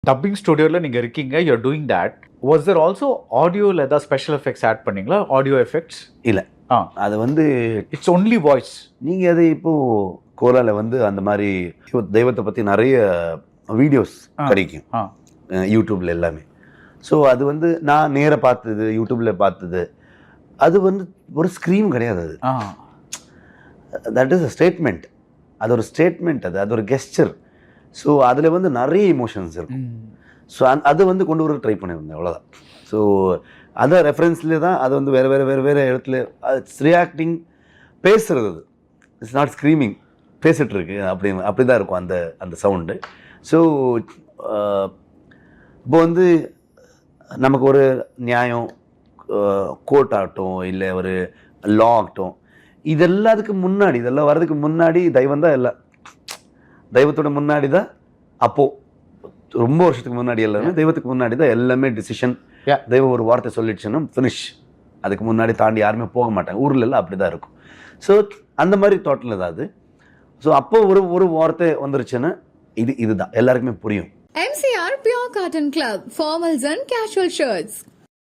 Dubbing ஸ்டுடியோவில் நீங்கள் இருக்கீங்க, you're doing that. Was there also ஆடியோவில் ஏதாவது ஸ்பெஷல் எஃபெக்ட்ஸ் ஆட் பண்ணீங்களா? ஆடியோ எஃபெக்ட்ஸ் இல்லை, அது வந்து இட்ஸ் ஒன்லி வாய்ஸ். நீங்கள் அது இப்போது கோலாவில் வந்து அந்த மாதிரி தெய்வத்தை பற்றி நிறைய வீடியோஸ் கிடைக்கும் யூடியூப்பில் எல்லாமே. ஸோ அது வந்து நான் நேராக பார்த்தது, யூடியூப்பில் பார்த்தது, அது வந்து ஒரு ஸ்க்ரீன் கிடையாது. அது தட் இஸ் அ ஸ்டேட்மெண்ட். அது ஒரு ஸ்டேட்மெண்ட், அது ஒரு கெஸ்டர். ஸோ அதில் வந்து நிறைய இமோஷன்ஸ் இருக்கும். ஸோ அது வந்து கொண்டு வர ட்ரை பண்ணியிருந்தேன், அவ்வளோதான். ஸோ அதை ரெஃபரன்ஸ்லேயே தான் அது வந்து வேறு இடத்துல இட்ஸ் ரியாக்டிங், பேசுகிறது. அது இட்ஸ் நாட் ஸ்க்ரீமிங், பேசிகிட்ருக்கு அப்படி தான் இருக்கும் அந்த சவுண்டு. ஸோ இப்போ வந்து நமக்கு ஒரு நியாயம், கோர்ட் ஆகட்டும், இல்லை ஒரு லா ஆகட்டும், இதெல்லாம் வர்றதுக்கு முன்னாடி தெய்வம் தான் எல்லாம். தெய்வத்தோட முன்னாடி தான், அப்போது ரொம்ப வருஷத்துக்கு முன்னாடி எல்லாமே தெய்வத்துக்கு முன்னாடி தான் எல்லாமே டிசிஷன். தெய்வம் ஒரு வார்த்தை சொல்லிடுச்சுன்னா ஃபினிஷ். அதுக்கு முன்னாடி தாண்டி யாருமே போக மாட்டாங்க. ஊரில் எல்லாம் அப்படி தான் இருக்கும். ஸோ அந்த மாதிரி தாட்டில் தான் அது. ஸோ அப்போ ஒரு வார்த்தை வந்துருச்சுன்னா இதுதான் எல்லாருக்குமே புரியும். MCR Pure Cotton Club, formals and casual shirts.